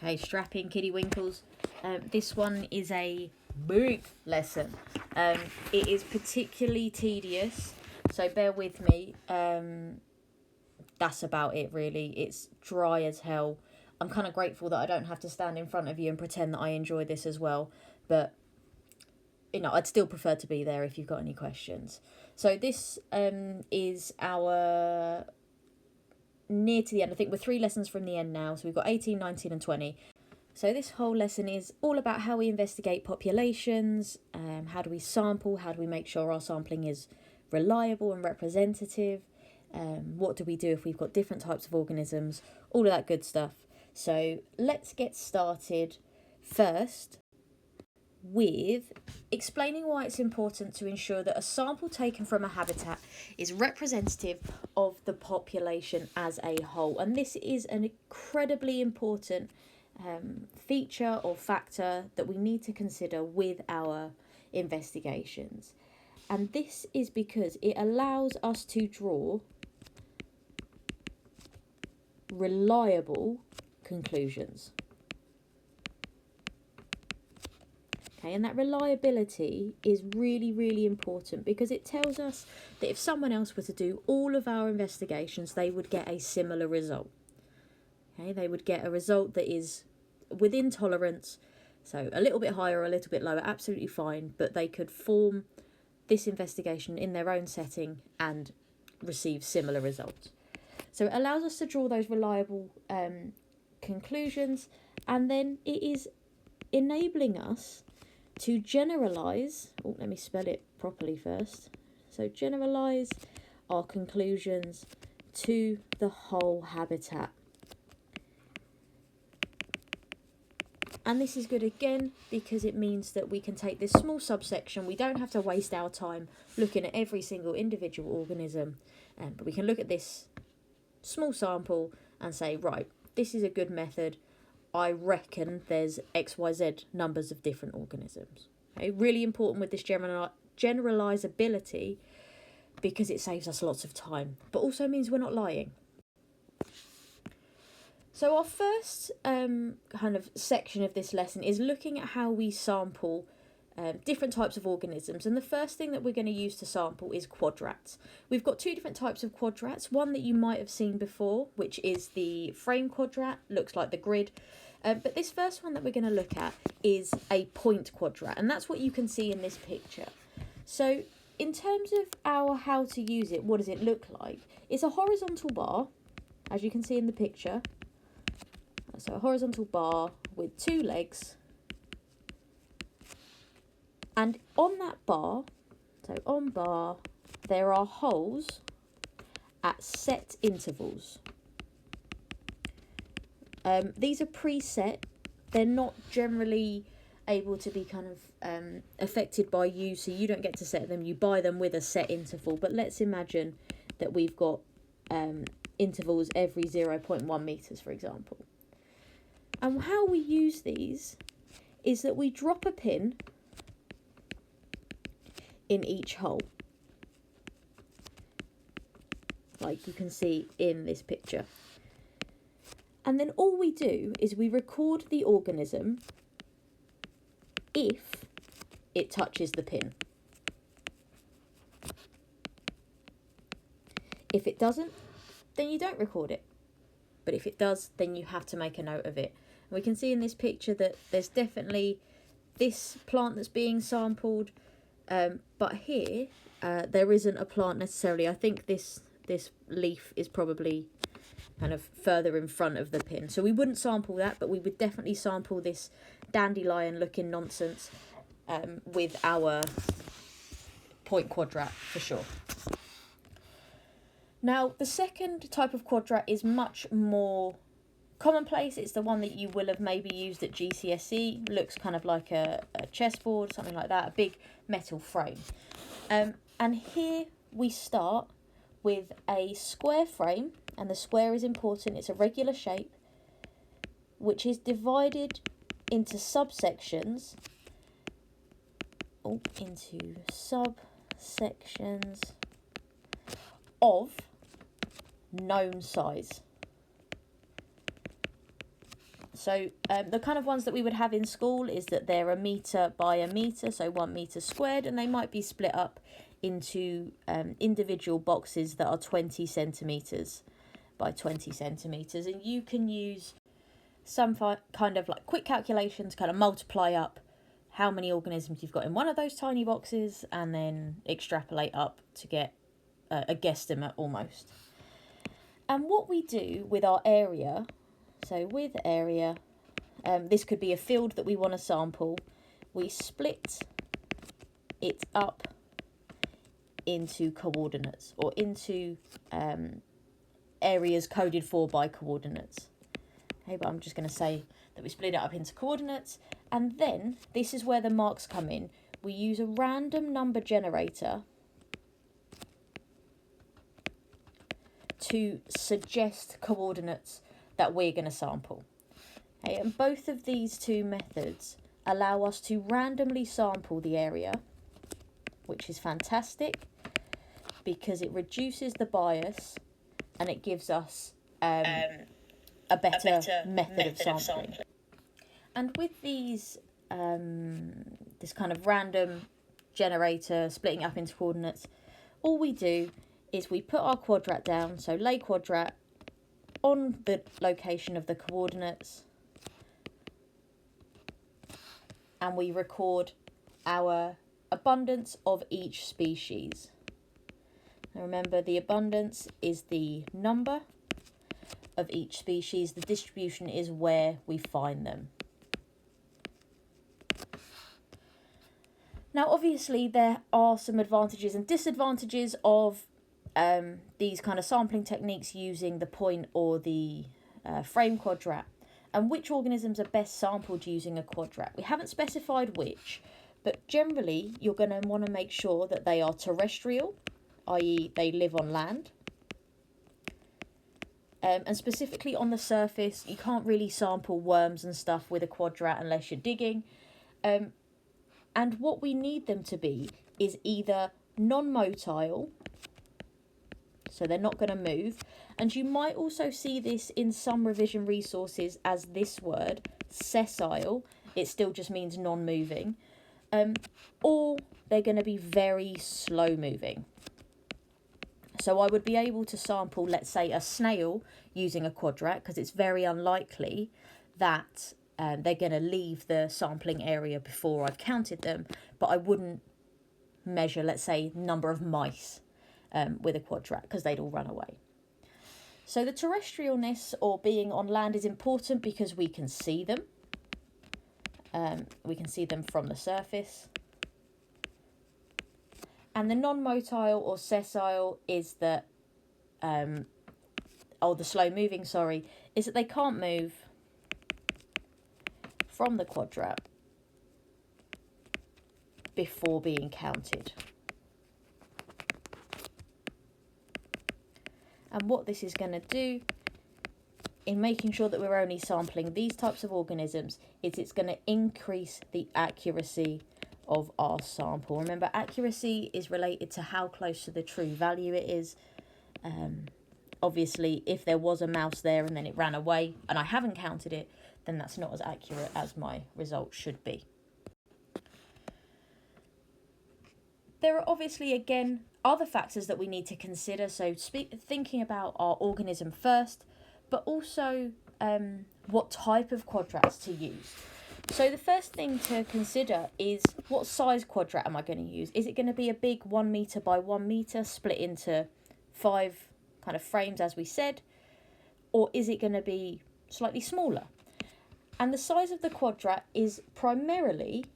Okay, strap in, kiddie winkles. This one is a big lesson. It is particularly tedious, so bear with me. That's about it, really. It's dry as hell. I'm kind of grateful that I don't have to stand in front of you and pretend that I enjoy this as well. But, you know, I'd still prefer to be there if you've got any questions. So this is our near to the end. I think we're 3 lessons from the end now. So we've got 18, 19 and 20. So this whole lesson is all about how we investigate populations, how do we sample, how do we make sure our sampling is reliable and representative, what do we do if we've got different types of organisms, all of that good stuff. So let's get started first with explaining why it's important to ensure that a sample taken from a habitat is representative of the population as a whole. And this is an incredibly important feature or factor that we need to consider with our investigations. And this is because it allows us to draw reliable conclusions. Okay, and that reliability is really, really important because it tells us that if someone else were to do all of our investigations, they would get a similar result. Okay, they would get a result that is within tolerance, so a little bit higher or a little bit lower, absolutely fine, but they could form this investigation in their own setting and receive similar results. So it allows us to draw those reliable conclusions, and then it is enabling us to generalise, let me spell it properly first, so generalise our conclusions to the whole habitat. And this is good again because it means that we can take this small subsection, we don't have to waste our time looking at every single individual organism, but we can look at this small sample and say, right, this is a good method. I reckon there's XYZ numbers of different organisms. Okay, really important with this generalisability because it saves us lots of time, but also means we're not lying. So our first kind of section of this lesson is looking at how we sample different types of organisms. And the first thing that we're going to use to sample is quadrats. We've got 2 different types of quadrats. One that you might have seen before, which is the frame quadrat, looks like the grid. But this first one that we're going to look at is a point quadrat. And that's what you can see in this picture. So in terms of our how to use it, what does it look like? It's a horizontal bar, as you can see in the picture. So a horizontal bar with 2 legs, and on that bar, so on bar, there are holes at set intervals. These are preset. They're not generally able to be kind of affected by you, so you don't get to set them. You buy them with a set interval, but let's imagine that we've got intervals every 0.1 metres, for example. And how we use these is that we drop a pin in each hole, like you can see in this picture. And then all we do is we record the organism if it touches the pin. If it doesn't, then you don't record it. But if it does, then you have to make a note of it. We can see in this picture that there's definitely this plant that's being sampled, but here there isn't a plant necessarily. I think this leaf is probably kind of further in front of the pin. So we wouldn't sample that, but we would definitely sample this dandelion looking nonsense with our point quadrat for sure. Now, the second type of quadrat is much more commonplace. It's the one that you will have maybe used at GCSE. Looks kind of like a chessboard, something like that, a big metal frame. And here we start with a square frame, and the square is important. It's a regular shape, which is divided into subsections, into subsections of known size. So the kind of ones that we would have in school is that they're 1 metre by 1 metre, so 1 metre squared, and they might be split up into individual boxes that are 20 centimetres by 20 centimetres. And you can use some kind of like quick calculations, kind of multiply up how many organisms you've got in one of those tiny boxes and then extrapolate up to get a guesstimate almost. And what we do with our area, so with area, this could be a field that we want to sample, we split it up into coordinates or into areas coded for by coordinates. Okay, but I'm just going to say that we split it up into coordinates, and then this is where the marks come in. We use a random number generator to suggest coordinates that we're going to sample. Okay, and both of these two methods allow us to randomly sample the area, which is fantastic because it reduces the bias and it gives us a better method of sampling. And with these, this kind of random generator splitting up into coordinates, all we do is we put our quadrat down, so lay quadrat on the location of the coordinates, and we record our abundance of each species. Now remember, the abundance is the number of each species, the distribution is where we find them. Now obviously there are some advantages and disadvantages of these kind of sampling techniques using the point or the frame quadrat, and which organisms are best sampled using a quadrat. We haven't specified which, but generally you're going to want to make sure that they are terrestrial, i.e. they live on land. And specifically on the surface, you can't really sample worms and stuff with a quadrat unless you're digging. And what we need them to be is either non-motile, so they're not going to move, and you might also see this in some revision resources as this word, sessile. It still just means non-moving. Or they're going to be very slow moving. So I would be able to sample, let's say, a snail using a quadrat, because it's very unlikely that they're going to leave the sampling area before I've counted them, but I wouldn't measure, let's say, number of mice with a quadrat, because they'd all run away. So the terrestrialness, or being on land, is important because we can see them. We can see them from the surface. And the non-motile or sessile is that, the slow moving, sorry, is that they can't move from the quadrat before being counted. And what this is going to do in making sure that we're only sampling these types of organisms is it's going to increase the accuracy of our sample. Remember, accuracy is related to how close to the true value it is. Obviously, if there was a mouse there and then it ran away and I haven't counted it, then that's not as accurate as my result should be. There are obviously, again, other factors that we need to consider. So thinking about our organism first, but also what type of quadrats to use. So the first thing to consider is, what size quadrat am I going to use? Is it going to be a big 1 metre by 1 metre split into 5 kind of frames, as we said? Or is it going to be slightly smaller? And the size of the quadrat is primarily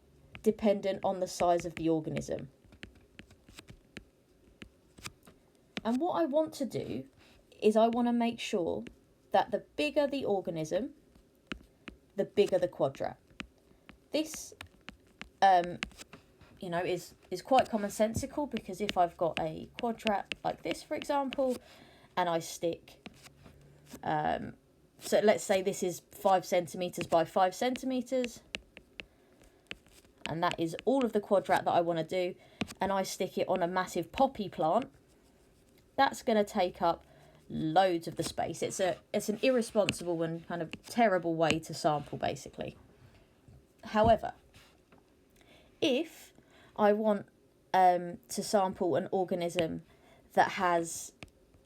dependent on the size of the organism. And what I want to do is I want to make sure that the bigger the organism, the bigger the quadrat. This, is quite commonsensical, because if I've got a quadrat like this, for example, and I stick, so let's say this is 5 centimetres by 5 centimetres, and that is all of the quadrat that I want to do, and I stick it on a massive poppy plant, that's going to take up loads of the space. It's an irresponsible and kind of terrible way to sample, basically. However, if I want to sample an organism that has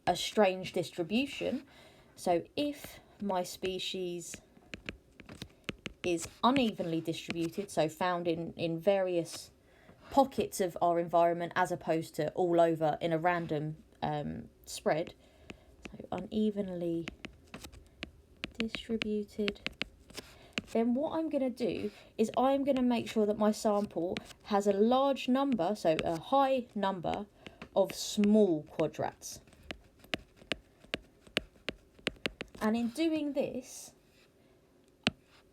a strange distribution, so if my species is unevenly distributed, so found in various pockets of our environment as opposed to all over in a random spread, so unevenly distributed, then what I'm going to do is I'm going to make sure that my sample has a large number, so a high number of small quadrats. And in doing this,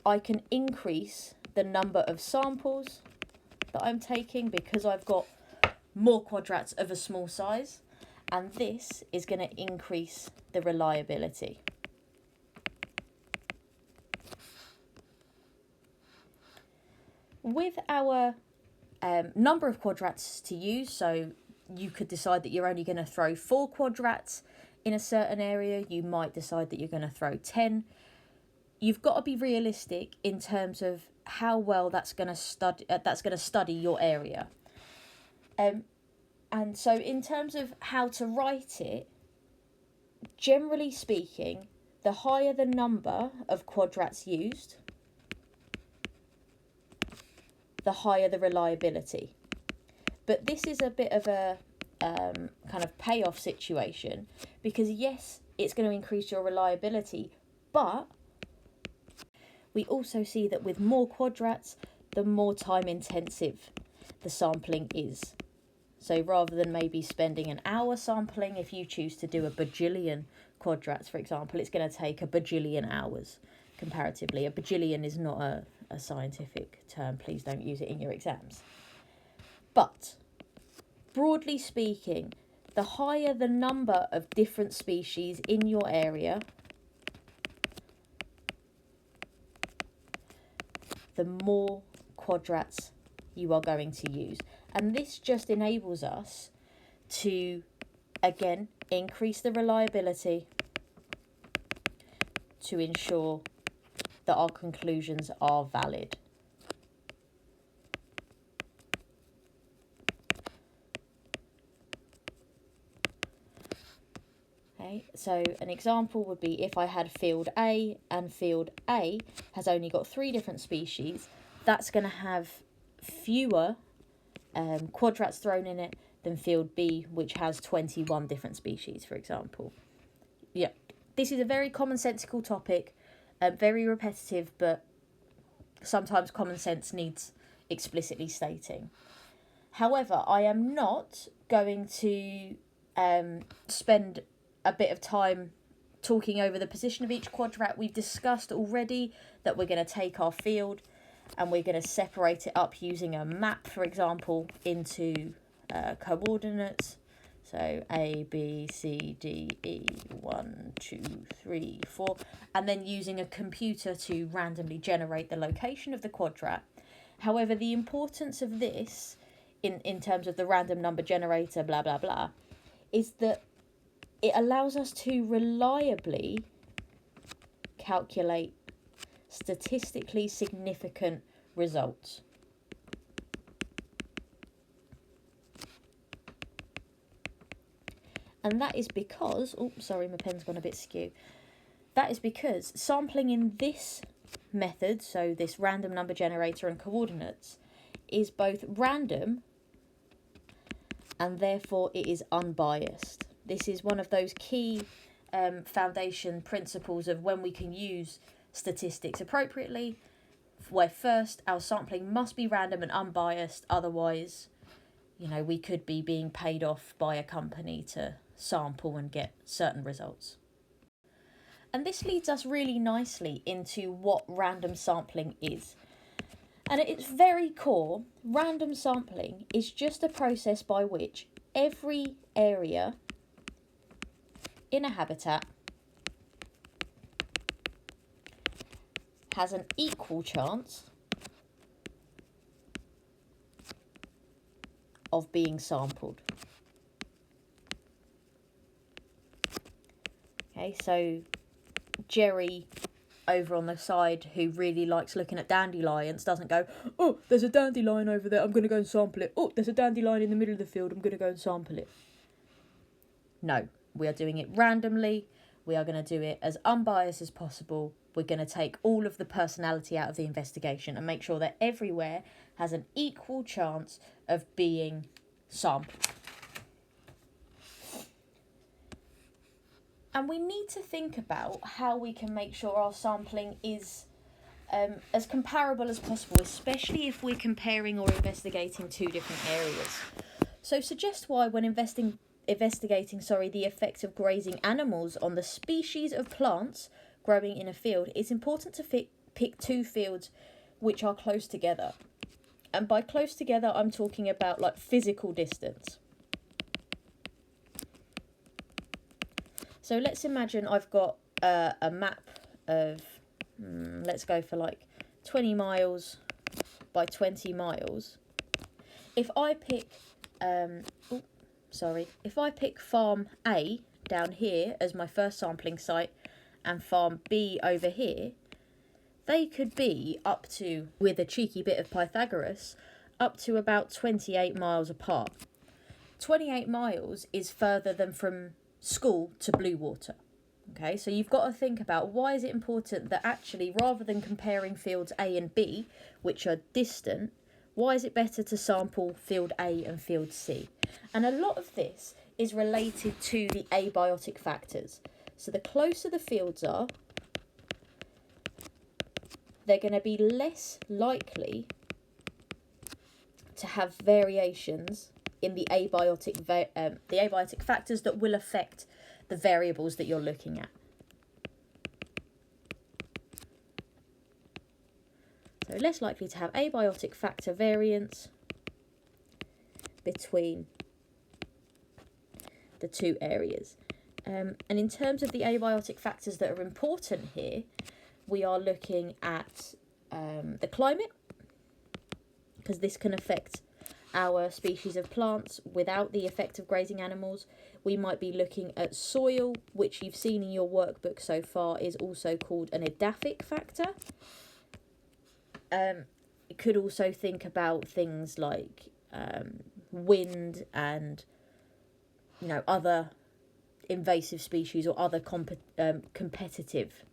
I can increase the number of samples that I'm taking because I've got more quadrats of a small size, and this is going to increase the reliability. With our number of quadrats to use, so you could decide that you're only going to throw 4 quadrats in a certain area, you might decide that you're going to throw 10. You've got to be realistic in terms of how well that's going to study your area. And so in terms of how to write it, generally speaking, the higher the number of quadrats used, the higher the reliability. But this is a bit of a kind of payoff situation, because yes, it's going to increase your reliability, but we also see that with more quadrats, the more time intensive the sampling is. So rather than maybe spending an hour sampling, if you choose to do a bajillion quadrats, for example, it's going to take a bajillion hours comparatively. A bajillion is not a scientific term. Please don't use it in your exams. But broadly speaking, the higher the number of different species in your area, the more quadrats you are going to use. And this just enables us to, again, increase the reliability to ensure that our conclusions are valid. Okay, so an example would be if I had field A and field A has only got 3 different species, that's going to have fewer quadrats thrown in it than field B, which has 21 different species, for example. Yeah, this is a very commonsensical topic, very repetitive, but sometimes common sense needs explicitly stating. However, I am not going to spend a bit of time talking over the position of each quadrat. We've discussed already that we're going to take our field and we're going to separate it up using a map, for example, into coordinates. So A, B, C, D, E, 1, 2, 3, 4, and then using a computer to randomly generate the location of the quadrat. However, the importance of this, in terms of the random number generator, blah, blah, blah, is that it allows us to reliably calculate statistically significant results. And that is because, oh, sorry, my pen's gone a bit skew. That is because sampling in this method, so this random number generator and coordinates, is both random and therefore it is unbiased. This is one of those key foundation principles of when we can use statistics appropriately, where first our sampling must be random and unbiased, otherwise, you know, we could be being paid off by a company to sample and get certain results. And this leads us really nicely into what random sampling is. And at its very core, random sampling is just a process by which every area in a habitat has an equal chance of being sampled. Okay, so Jerry over on the side, who really likes looking at dandelions, doesn't go, oh, there's a dandelion over there, I'm going to go and sample it. Oh, there's a dandelion in the middle of the field, I'm going to go and sample it. No, we are doing it randomly. We are going to do it as unbiased as possible. We're going to take all of the personality out of the investigation and make sure that everywhere has an equal chance of being sampled. And we need to think about how we can make sure our sampling is as comparable as possible, especially if we're comparing or investigating two different areas. So suggest why, when investigating the effect of grazing animals on the species of plants growing in a field, it's important to pick two fields which are close together. And by close together, I'm talking about like physical distance. So let's imagine I've got a map of, let's go for like 20 miles by 20 miles. If I pick, if I pick farm A down here as my first sampling site and farm B over here, they could be up to, with a cheeky bit of Pythagoras, up to about 28 miles apart. 28 miles is further than from school to Blue Water. Okay, so you've got to think about, why is it important that actually, rather than comparing fields A and B, which are distant, why is it better to sample field A and field C? And a lot of this is related to the abiotic factors. So the closer the fields are, they're going to be less likely to have variations in the abiotic factors that will affect the variables that you're looking at. So less likely to have abiotic factor variance between the two areas. And in terms of the abiotic factors that are important here, we are looking at the climate, because this can affect our species of plants without the effect of grazing animals. We might be looking at soil, which you've seen in your workbook so far is also called an edaphic factor. It could also think about things like wind and, you know, other invasive species or other competitive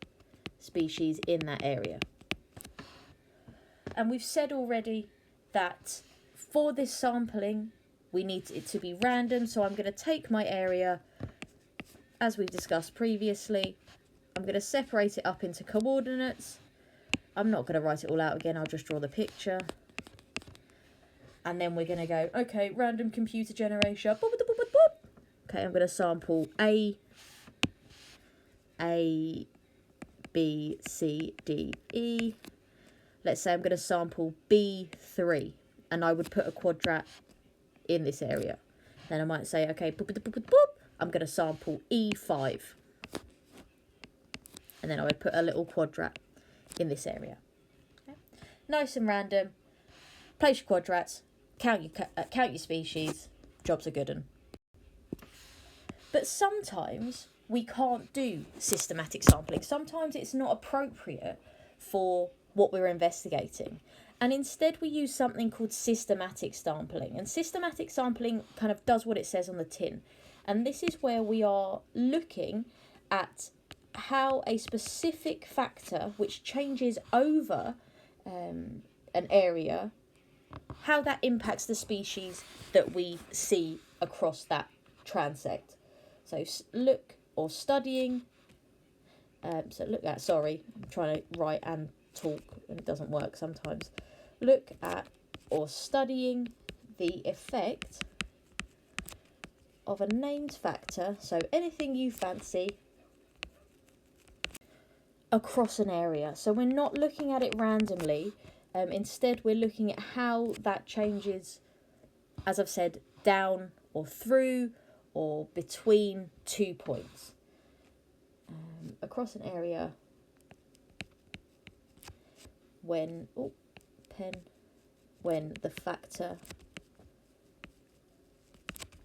species in that area. And we've said already that for this sampling, we need it to be random. So I'm going to take my area, as we discussed previously. I'm going to separate it up into coordinates. I'm not going to write it all out again. I'll just draw the picture. And then we're going to go, okay, random computer generation. Okay, I'm going to sample A, B, C, D, E. Let's say I'm going to sample B3, and I would put a quadrat in this area. Then I might say, okay, I'm going to sample E5. And then I would put a little quadrat in this area. Okay. Nice and random. Place your quadrats, count your species, jobs are good 'un. But sometimes we can't do systematic sampling. Sometimes it's not appropriate for what we're investigating. And instead we use something called systematic sampling. And systematic sampling kind of does what it says on the tin. And this is where we are looking at how a specific factor which changes over an area, how that impacts the species that we see across that transect. So look or studying. I'm trying to write and talk and it doesn't work sometimes. Look at or studying the effect of a named factor, so anything you fancy, across an area. So we're not looking at it randomly. Instead, we're looking at how that changes, as I've said, down or through or between 2 points. Across an area when the factor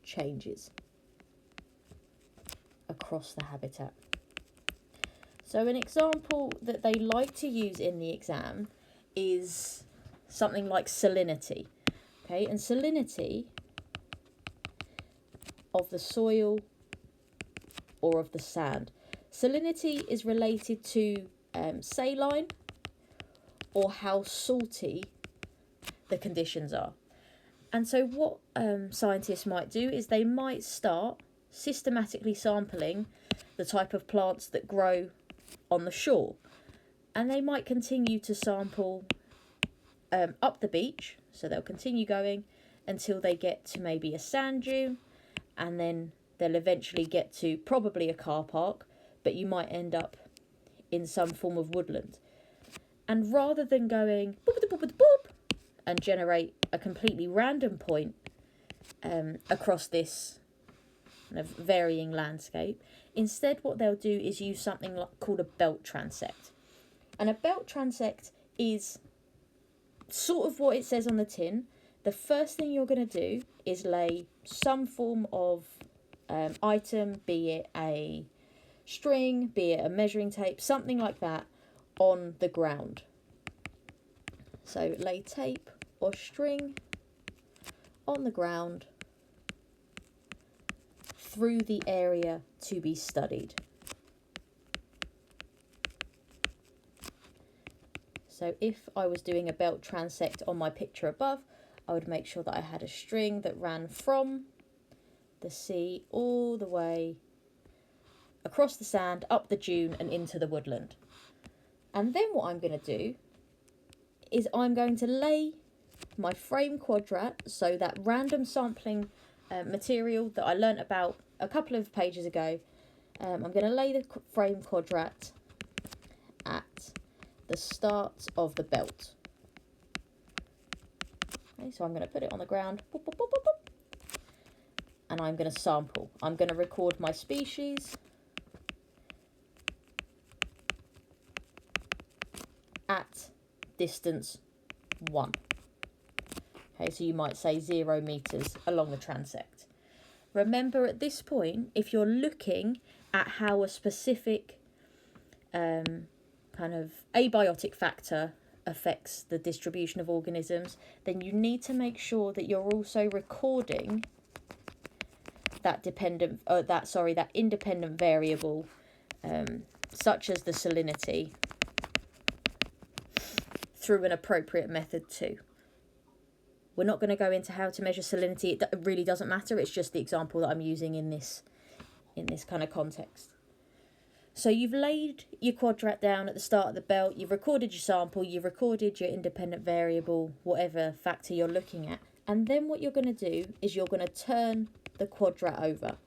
changes across the habitat. So an example that they like to use in the exam is something like salinity. Okay, and salinity of the soil or of the sand. Salinity is related to saline, or how salty the conditions are. And so what scientists might do is they might start systematically sampling the type of plants that grow on the shore. And they might continue to sample up the beach, so they'll continue going until they get to maybe a sand dune, and then they'll eventually get to probably a car park, but you might end up in some form of woodland. And rather than going and generate a completely random point across this kind of varying landscape, instead what they'll do is use something called a belt transect. And a belt transect is sort of what it says on the tin. The first thing you're going to do is lay some form of item, be it a string, be it a measuring tape, something like that, on the ground. So lay tape or string on the ground through the area to be studied. So if I was doing a belt transect on my picture above, I would make sure that I had a string that ran from the sea all the way across the sand, up the dune and into the woodland. And then what I'm going to do is I'm going to lay my frame quadrat, so that random sampling material that I learnt about a couple of pages ago. I'm going to lay the frame quadrat at the start of the belt. Okay, so I'm going to put it on the ground, boop, boop, boop, boop, boop, and I'm going to sample. I'm going to record my species at distance 1. Okay, so you might say 0 meters along the transect. Remember, at this point, if you're looking at how a specific kind of abiotic factor affects the distribution of organisms, then you need to make sure that you're also recording that independent variable, such as the salinity, through an appropriate method too. We're not going to go into how to measure salinity. It really doesn't matter. It's just the example that I'm using in this kind of context. So you've laid your quadrat down at the start of the belt, you've recorded your sample, you've recorded your independent variable, whatever factor you're looking at. And then what you're going to do is you're going to turn the quadrat over.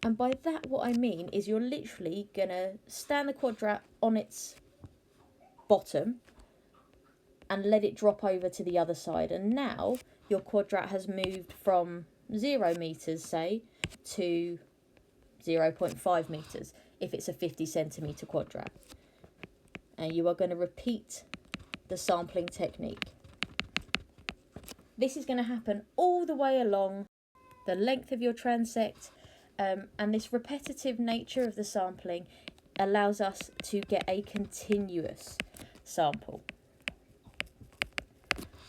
And by that, what I mean is you're literally going to stand the quadrat on its bottom and let it drop over to the other side. And now your quadrat has moved from 0 meters, say, to 0.5 meters if it's a 50 centimeter quadrat. And you are going to repeat the sampling technique. This is going to happen all the way along the length of your transect, and this repetitive nature of the sampling allows us to get a continuous sample.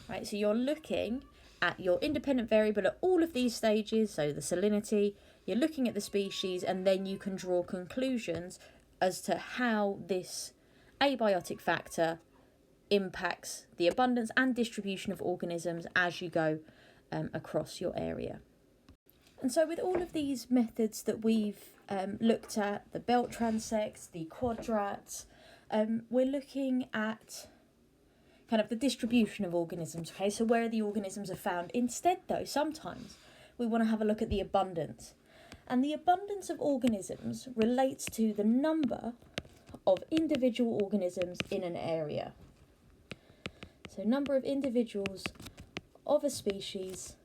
Right, so you're looking at your independent variable at all of these stages, so the salinity, you're looking at the species, and then you can draw conclusions as to how this abiotic factor impacts the abundance and distribution of organisms as you go across your area. And so with all of these methods that we've looked at, the belt transects, the quadrats, we're looking at kind of the distribution of organisms, okay, so where the organisms are found. Instead though, sometimes we want to have a look at the abundance. And the abundance of organisms relates to the number of individual organisms in an area. So number of individuals of a species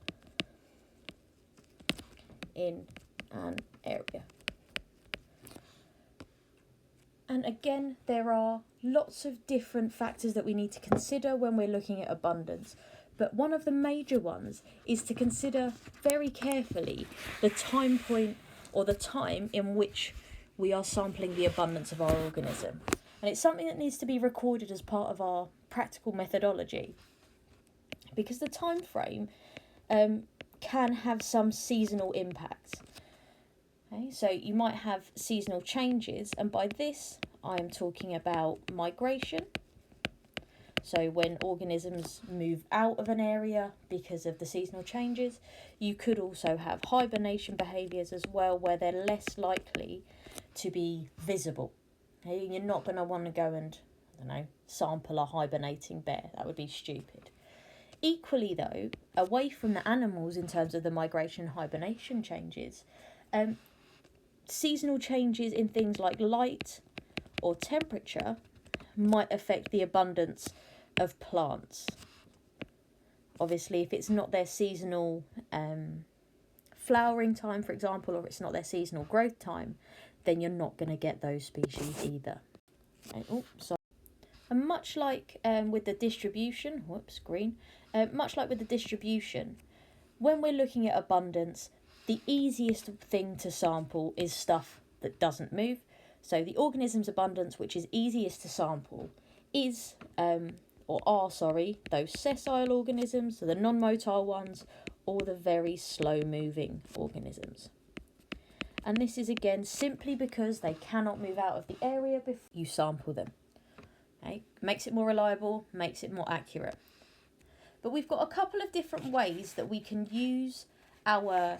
in an area. And again, there are lots of different factors that we need to consider when we're looking at abundance. But one of the major ones is to consider very carefully the time point, or the time in which we are sampling the abundance of our organism. And it's something that needs to be recorded as part of our practical methodology, because the time frame can have some seasonal impact. Okay, so you might have seasonal changes, and by this I am talking about migration. So when organisms move out of an area because of the seasonal changes. You could also have hibernation behaviours as well, where they're less likely to be visible. Okay, you're not going to want to go and, sample a hibernating bear. That would be stupid. Equally though, away from the animals in terms of the migration hibernation changes, seasonal changes in things like light or temperature might affect the abundance of plants. Obviously, if it's not their seasonal flowering time, for example, or it's not their seasonal growth time, then you're not going to get those species either. Okay. And much like with the distribution, much like with the distribution, when we're looking at abundance, the easiest thing to sample is stuff that doesn't move. So the organism's abundance, which is easiest to sample, is those sessile organisms, so the non-motile ones, or the very slow-moving organisms. And this is again simply because they cannot move out of the area before you sample them. Okay? Makes it more reliable, makes it more accurate. But we've got a couple of different ways that we can use our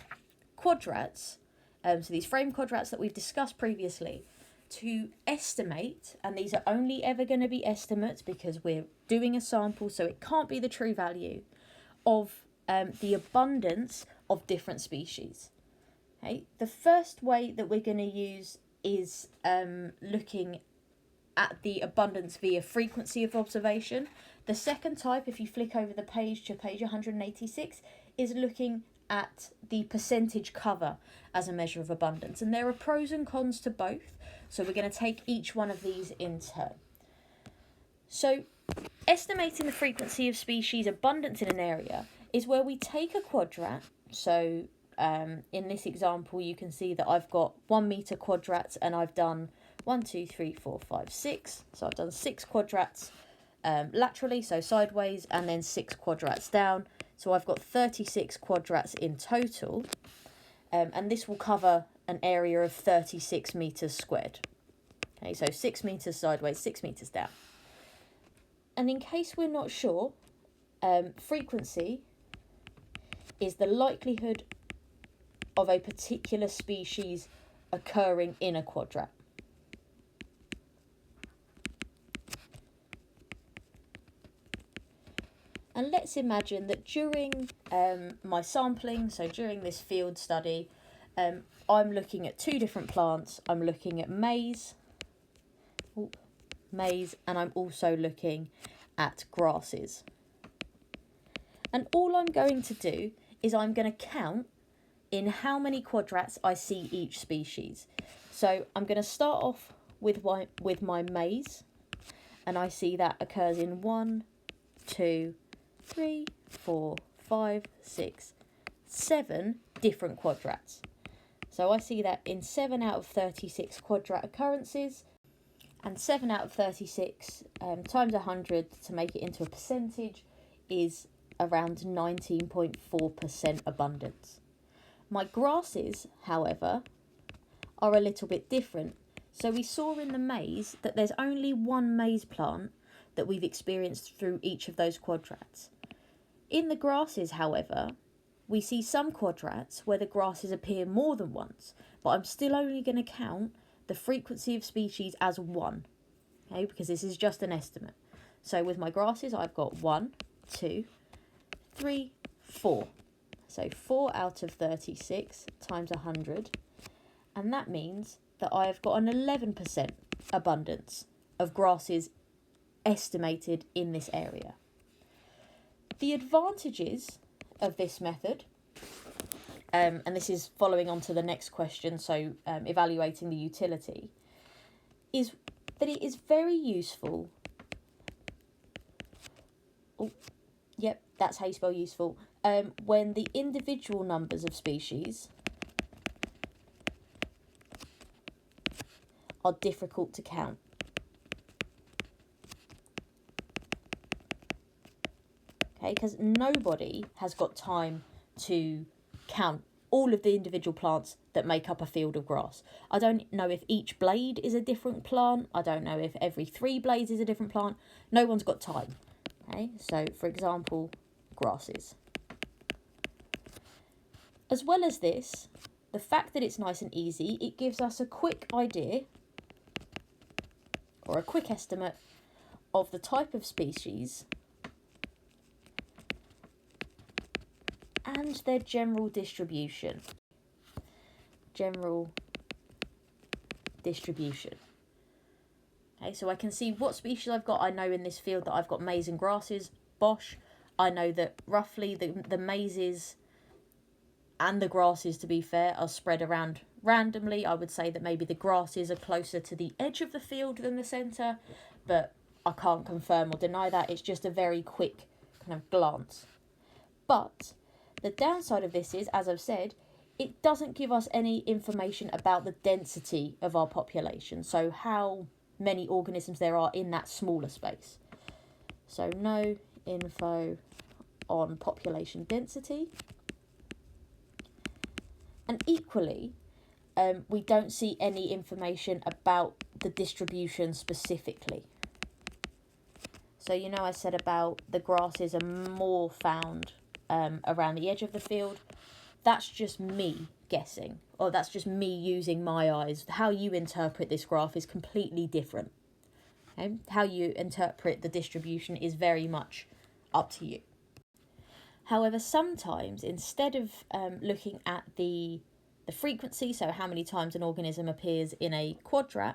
quadrats, so these frame quadrats that we've discussed previously, to estimate, and these are only ever going to be estimates because we're doing a sample, so it can't be the true value of the abundance of different species. Okay, the first way that we're going to use is looking at the abundance via frequency of observation. The second type, if you flick over the page to page 186, is looking at the percentage cover as a measure of abundance. And there are pros and cons to both, so we're going to take each one of these in turn. So estimating the frequency of species abundance in an area is where we take a quadrat. So in this example, you can see that I've got 1 metre quadrats, and I've done 1, 2, 3, 4, 5, 6. So I've done 6 quadrats laterally, so sideways, and then 6 quadrats down. So I've got 36 quadrats in total, and this will cover an area of 36 metres squared. Okay, so 6 metres sideways, 6 metres down. And in case we're not sure, frequency is the likelihood of a particular species occurring in a quadrat. And let's imagine that during my sampling, so during this field study, I'm looking at 2 different plants. I'm looking at maize, and I'm also looking at grasses. And all I'm going to do is I'm going to count in how many quadrats I see each species. So I'm going to start off with my maize, and I see that occurs in 1, 2, 3, 4, 5, 6, 7 different quadrats. So I see that in 7 out of 36 quadrat occurrences, and 7 out of 36 times 100 to make it into a percentage is around 19.4% abundance. My grasses, however, are a little bit different. So we saw in the maize that there's only 1 maize plant that we've experienced through each of those quadrats. In the grasses, however, we see some quadrats where the grasses appear more than once, but I'm still only going to count the frequency of species as 1, okay, because this is just an estimate. So with my grasses, I've got 1, 2, 3, 4. So 4 out of 36 times 100, and that means that I have got an 11% abundance of grasses estimated in this area. The advantages of this method, and this is following on to the next question, so evaluating the utility, is that it is very useful. Oh, yep, that's how you spell useful. When the individual numbers of species are difficult to count. Okay, because nobody has got time to count all of the individual plants that make up a field of grass. I don't know if each blade is a different plant. I don't know if every 3 blades is a different plant. No one's got time. Okay, so for example, grasses. As well as this, the fact that it's nice and easy, it gives us a quick idea or a quick estimate of the type of species and their general distribution. General distribution. Okay, so I can see what species I've got. I know in this field that I've got maize and grasses, bosh. I know that roughly the maizes and the grasses, to be fair, are spread around randomly. I would say that maybe the grasses are closer to the edge of the field than the centre, but I can't confirm or deny that. It's just a very quick kind of glance. But the downside of this is, as I've said, it doesn't give us any information about the density of our population. So how many organisms there are in that smaller space. So no info on population density. And equally, we don't see any information about the distribution specifically. So, you know, I said about the grasses are more found around the edge of the field. That's just me guessing, or that's just me using my eyes. How you interpret this graph is completely different. Okay? How you interpret the distribution is very much up to you. However, sometimes instead of looking at the frequency, so how many times an organism appears in a quadrat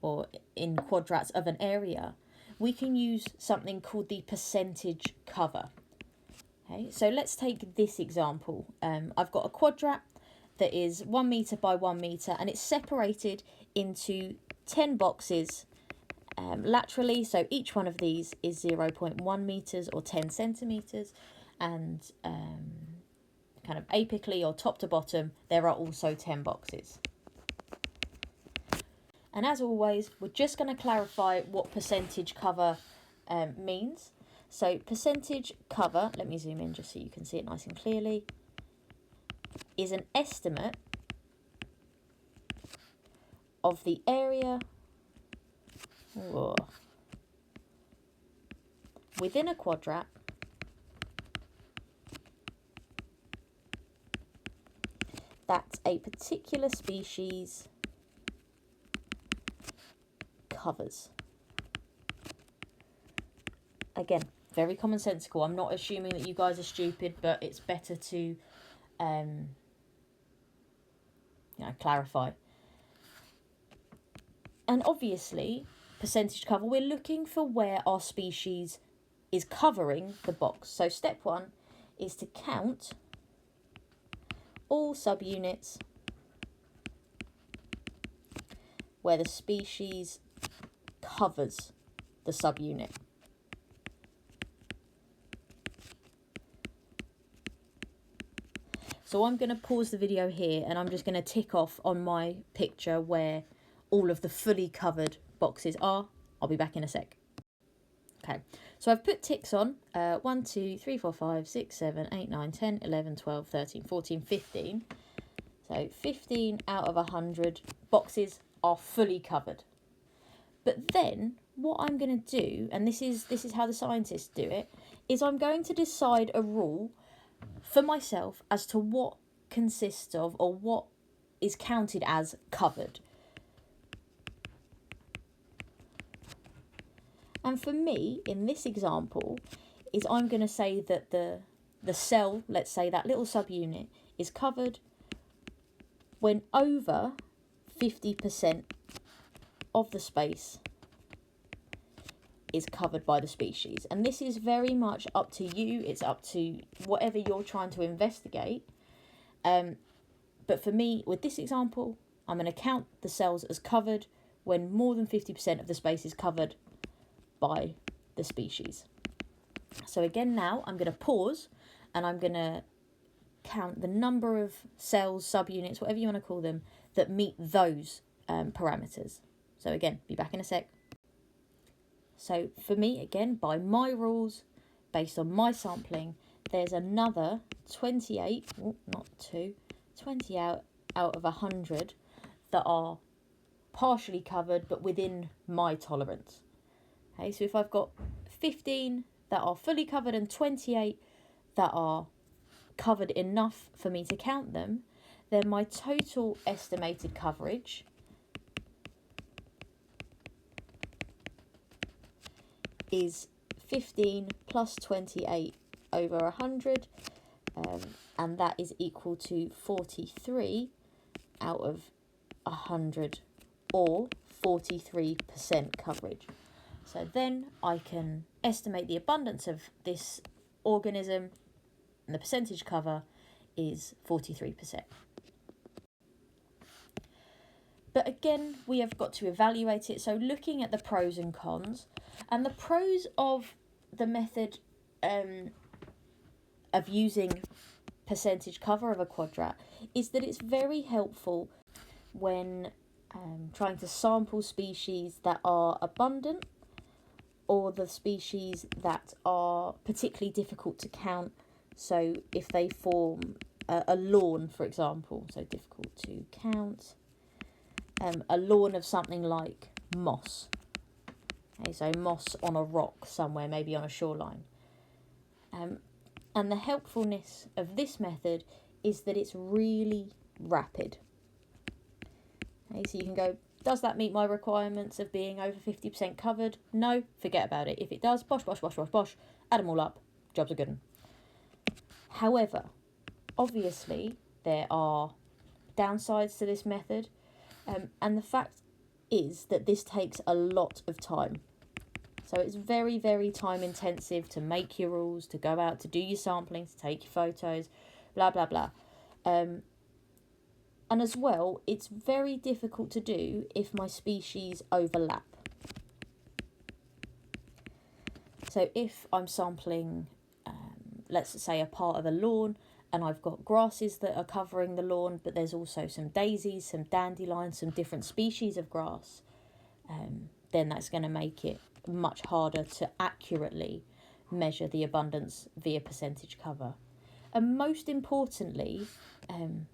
or in quadrats of an area, we can use something called the percentage cover. Okay, so let's take this example. I've got a quadrat that is 1 metre by 1 metre and it's separated into 10 boxes laterally. So each one of these is 0.1 metres or 10 centimetres. And kind of apically or top to bottom, there are also 10 boxes. And as always, we're just going to clarify what percentage cover means. So percentage cover, let me zoom in just so you can see it nice and clearly, is an estimate of the area within a quadrat that a particular species covers. Again, very commonsensical. I'm not assuming that you guys are stupid, but it's better to clarify. And obviously, percentage cover, we're looking for where our species is covering the box. So step 1 is to count all subunits where the species covers the subunit. So I'm going to pause the video here and I'm just going to tick off on my picture where all of the fully covered boxes are. I'll be back in a sec. Okay, so I've put ticks on 1, 2, 3, 4, 5, 6, 7, 8, 9, 10, 11, 12, 13, 14, 15. So 15 out of 100 boxes are fully covered. But then what I'm going to do, and this is how the scientists do it, is I'm going to decide a rule for myself as to what consists of or what is counted as covered. And for me, in this example, is I'm going to say that the cell, let's say that little subunit, is covered when over 50% of the space is covered by the species. And this is very much up to you. It's up to whatever you're trying to investigate. But for me, with this example, I'm going to count the cells as covered when more than 50% of the space is covered by the species. So again, now I'm going to pause and I'm going to count the number of cells, subunits, whatever you want to call them, that meet those parameters. So again, be back in a sec. So for me, again, by my rules, based on my sampling, there's another 28, not 2, 20 out of 100 that are partially covered but within my tolerance. Okay, so if I've got 15 that are fully covered and 28 that are covered enough for me to count them, then my total estimated coverage is 15 plus 28 over 100, and that is equal to 43 out of 100, or 43% coverage. So then I can estimate the abundance of this organism, and the percentage cover is 43%. But again, we have got to evaluate it. So looking at the pros and cons, and the pros of the method of using percentage cover of a quadrat is that it's very helpful when trying to sample species that are abundant, or the species that are particularly difficult to count. So if they form a lawn, for example, so difficult to count, a lawn of something like moss. Okay, so moss on a rock somewhere, maybe on a shoreline. And the helpfulness of this method is that it's really rapid. Okay, so you can go, does that meet my requirements of being over 50% covered? No, forget about it. If it does, bosh, bosh, bosh, bosh, bosh, add them all up, jobs are good. However, obviously there are downsides to this method, and the fact is that this takes a lot of time. So it's very, very time intensive to make your rules, to go out, to do your sampling, to take your photos, blah, blah, blah. And as well, it's very difficult to do if my species overlap. So if I'm sampling, let's say, a part of a lawn, and I've got grasses that are covering the lawn, but there's also some daisies, some dandelions, some different species of grass, then that's going to make it much harder to accurately measure the abundance via percentage cover. And most importantly,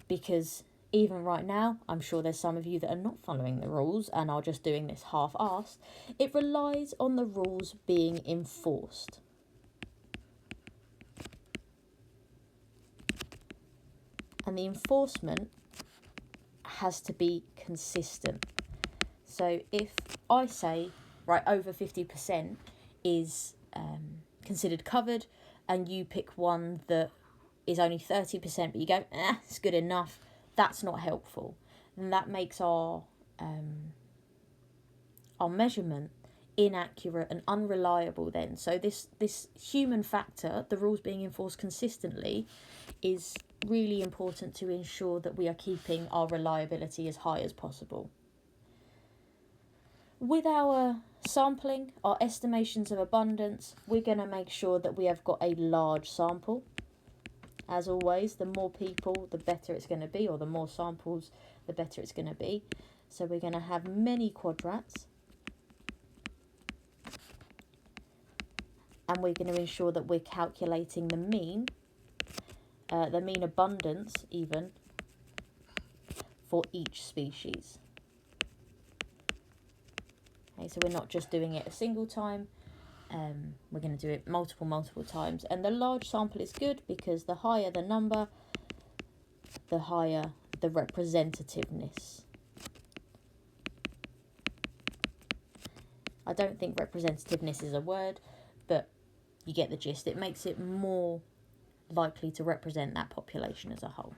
because even right now, I'm sure there's some of you that are not following the rules and are just doing this half-assed, it relies on the rules being enforced. And the enforcement has to be consistent. So if I say, right, over 50% is considered covered, and you pick one that is only 30%, but you go, it's good enough, that's not helpful. And that makes our measurement inaccurate and unreliable then. So this human factor, the rules being enforced consistently, is really important to ensure that we are keeping our reliability as high as possible. With our sampling, our estimations of abundance, we're going to make sure that we have got a large sample. As always, the more people, the better it's going to be, or the more samples, the better it's going to be. So we're going to have many quadrats. And we're going to ensure that we're calculating the mean abundance even, for each species. Okay, so we're not just doing it a single time, we're going to do it multiple times. And the large sample is good because the higher the number, the higher the representativeness. I don't think representativeness is a word, but you get the gist. It makes it more likely to represent that population as a whole.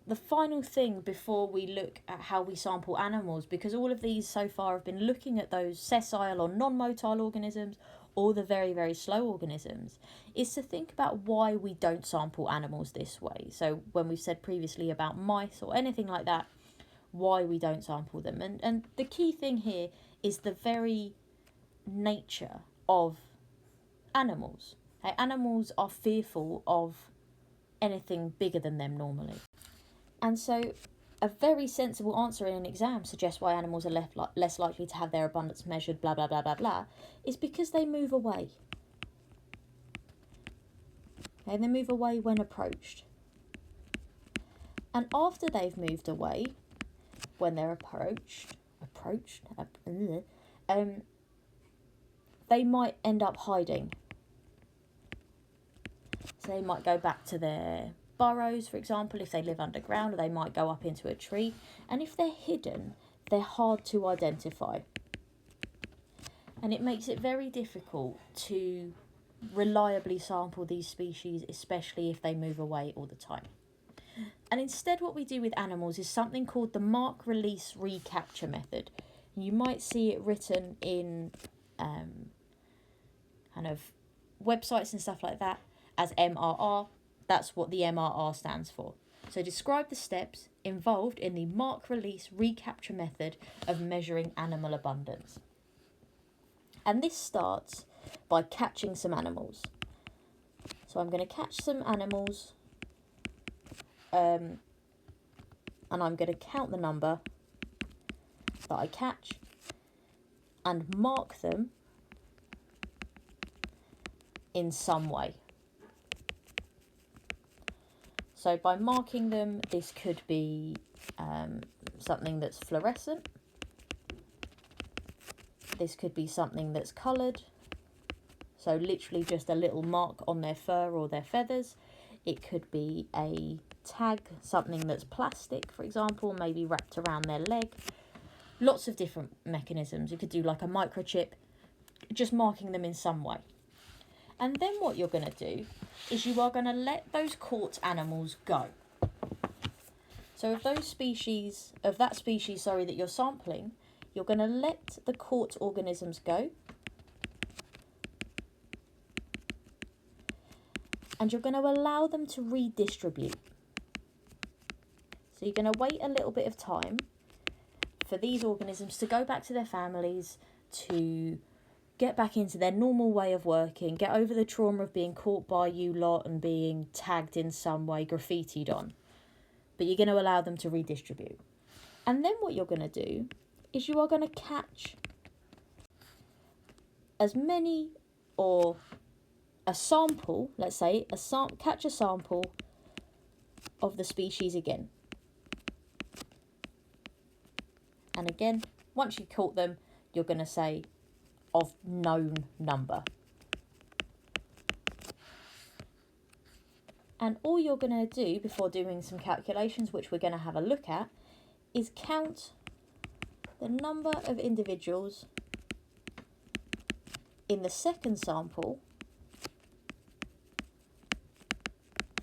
The final thing before we look at how we sample animals, because all of these so far have been looking at those sessile or non-motile organisms, or the very, very slow organisms, is to think about why we don't sample animals this way. So when we've said previously about mice or anything like that, why we don't sample them. And the key thing here is the very nature of animals. Okay? Animals are fearful of anything bigger than them normally. And so a very sensible answer in an exam suggests why animals are less likely to have their abundance measured, blah, blah, blah, blah, blah, is because they move away. Okay, they move away when approached. And after they've moved away, when they're approached, they might end up hiding. So they might go back to their burrows, for example, if they live underground, or they might go up into a tree. And if they're hidden, they're hard to identify. And it makes it very difficult to reliably sample these species, especially if they move away all the time. And instead what we do with animals is something called the mark, release, recapture method. You might see it written in kind of websites and stuff like that as MRR. That's what the MRR stands for. So describe the steps involved in the mark, release, recapture method of measuring animal abundance. And this starts by catching some animals. So I'm going to catch some animals, and I'm going to count the number that I catch and mark them in some way. So by marking them, this could be something that's fluorescent. This could be something that's coloured. So literally just a little mark on their fur or their feathers. It could be a tag, something that's plastic, for example, maybe wrapped around their leg. Lots of different mechanisms. You could do like a microchip, just marking them in some way. And then what you're going to do is you are going to let those caught animals go. So of that species, that you're sampling, you're going to let the caught organisms go. And you're going to allow them to redistribute. So you're going to wait a little bit of time for these organisms to go back to their families, to get back into their normal way of working, get over the trauma of being caught by you lot and being tagged in some way, graffitied on. But you're going to allow them to redistribute. And then what you're going to do is you are going to catch as many, or a sample, let's say, catch a sample of the species again. And again, once you caught them, you're going to say of known number. And all you're going to do before doing some calculations, which we're going to have a look at, is count the number of individuals in the second sample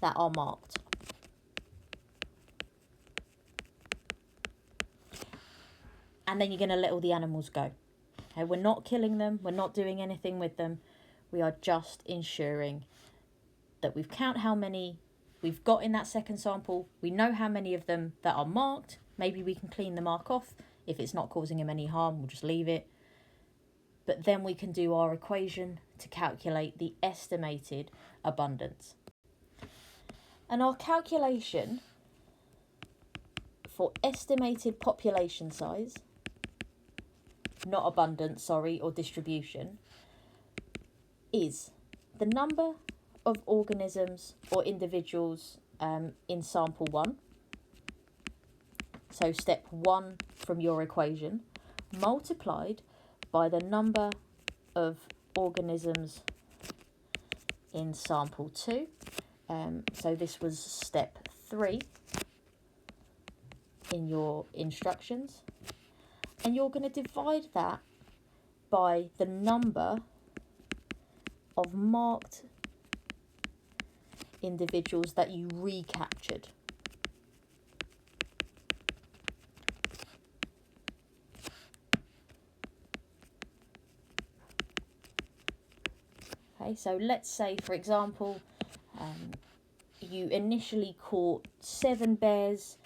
that are marked. And then you're going to let all the animals go. Okay, we're not killing them, we're not doing anything with them, we are just ensuring that we've counted how many we've got in that second sample, we know how many of them that are marked, maybe we can clean the mark off, if it's not causing them any harm, we'll just leave it. But then we can do our equation to calculate the estimated abundance. And our calculation for estimated population size, not abundance, or distribution, is the number of organisms or individuals in sample 1, so step 1 from your equation, multiplied by the number of organisms in sample 2, so this was step 3 in your instructions. And you're going to divide that by the number of marked individuals that you recaptured. Okay, so let's say, for example, you initially caught 7 bears.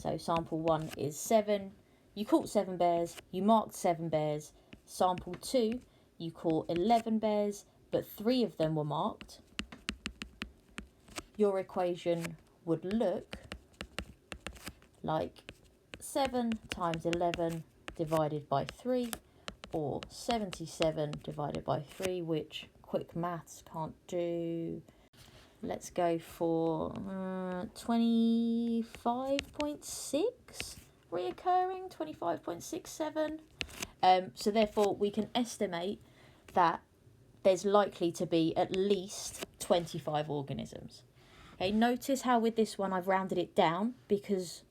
So sample 1 is 7. You caught 7 bears, you marked 7 bears. Sample 2, you caught 11 bears, but 3 of them were marked. Your equation would look like 7 times 11 divided by 3, or 77 divided by 3, which quick maths can't do. Let's go for 25.6 reoccurring, 25.67. So therefore we can estimate that there's likely to be at least 25 organisms. Okay, notice how with this one I've rounded it down, because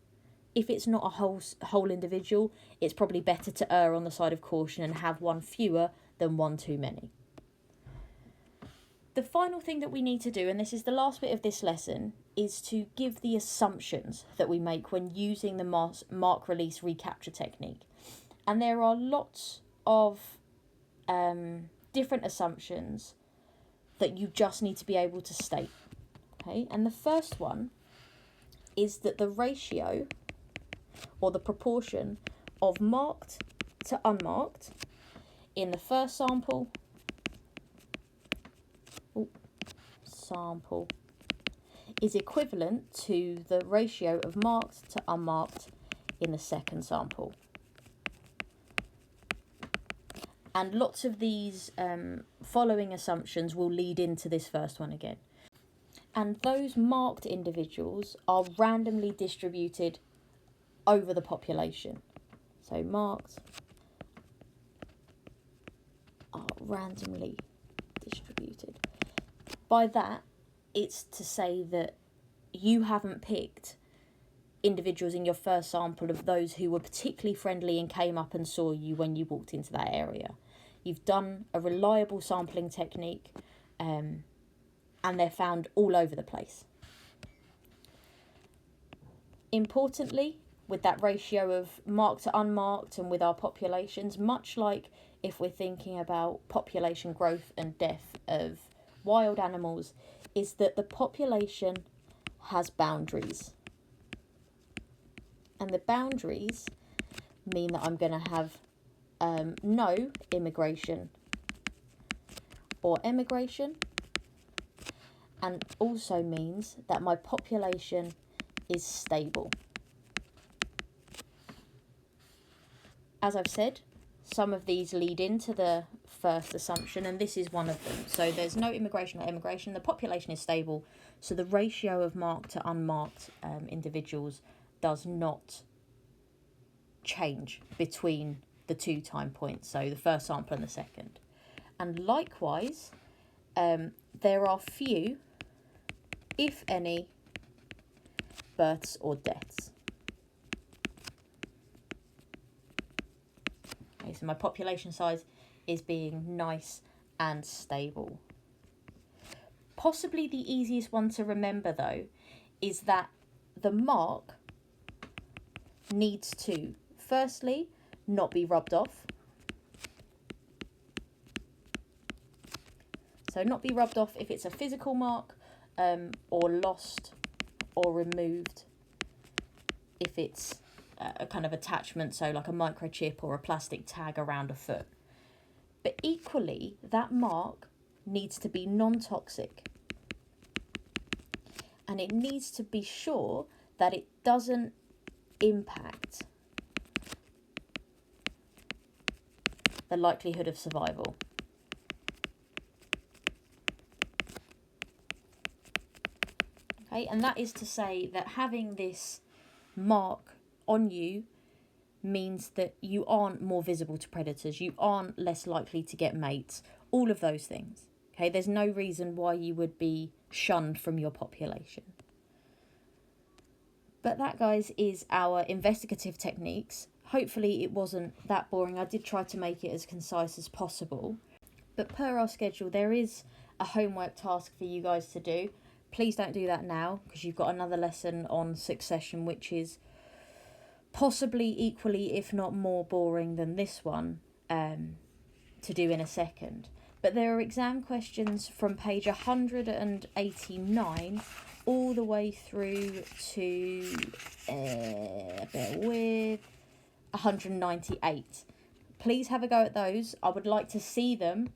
if it's not a whole individual, it's probably better to err on the side of caution and have one fewer than one too many. The final thing that we need to do, and this is the last bit of this lesson, is to give the assumptions that we make when using the mark release recapture technique. And there are lots of different assumptions that you just need to be able to state. Okay, and the first one is that the ratio or the proportion of marked to unmarked in the first sample is equivalent to the ratio of marked to unmarked in the second sample. And lots of these following assumptions will lead into this first one again. And those marked individuals are randomly distributed over the population. So marked are randomly distributed. By that, it's to say that you haven't picked individuals in your first sample of those who were particularly friendly and came up and saw you when you walked into that area. You've done a reliable sampling technique, and they're found all over the place. Importantly, with that ratio of marked to unmarked and with our populations, much like if we're thinking about population growth and death of wild animals, is that the population has boundaries. And the boundaries mean that I'm going to have no immigration or emigration, and also means that my population is stable. As I've said, some of these lead into the first assumption, and this is one of them. So there's no immigration or emigration, the population is stable, so the ratio of marked to unmarked individuals does not change between the two time points, so the first sample and the second. And likewise, there are few, if any, births or deaths. Okay, so my population size is being nice and stable. Possibly the easiest one to remember though is that the mark needs to, firstly, not be rubbed off. So not be rubbed off if it's a physical mark, or lost or removed if it's a kind of attachment, so like a microchip or a plastic tag around a foot. But equally, that mark needs to be non-toxic. And it needs to be sure that it doesn't impact the likelihood of survival. Okay, and that is to say that having this mark on you means that you aren't more visible to predators, you aren't less likely to get mates, all of those things. Okay, there's no reason why you would be shunned from your population. But that, guys, is our investigative techniques. Hopefully it wasn't that boring. I did try to make it as concise as possible. But per our schedule, there is a homework task for you guys to do. Please don't do that now, because you've got another lesson on succession, which is possibly equally, if not more boring than this one, to do in a second. But there are exam questions from page 189 all the way through to, bear with, 198. Please have a go at those. I would like to see them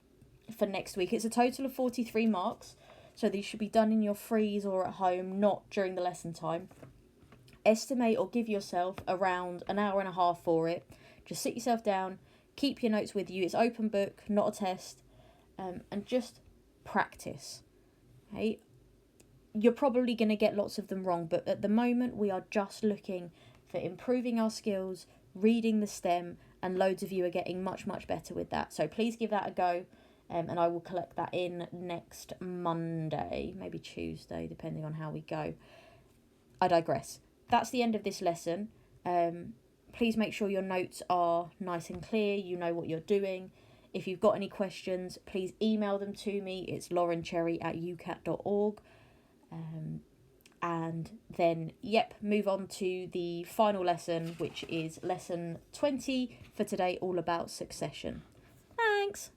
for next week. It's a total of 43 marks, so these should be done in your freeze or at home, not during the lesson time. estimate or give yourself around an hour and a half for it. Just sit yourself down, keep your notes with you. It's open book, not a test, and just practice. Okay, you're probably going to get lots of them wrong, but at the moment we are just looking for improving our skills, reading the stem, and loads of you are getting much, much better with that. So please give that a go, and I will collect that in next Monday, maybe Tuesday, depending on how we go. I digress. That's the end of this lesson. Please make sure your notes are nice and clear, you know what you're doing. If you've got any questions, please email them to me. It's laurencherry@ucat.org. And then, move on to the final lesson, which is lesson 20 for today, all about succession. Thanks.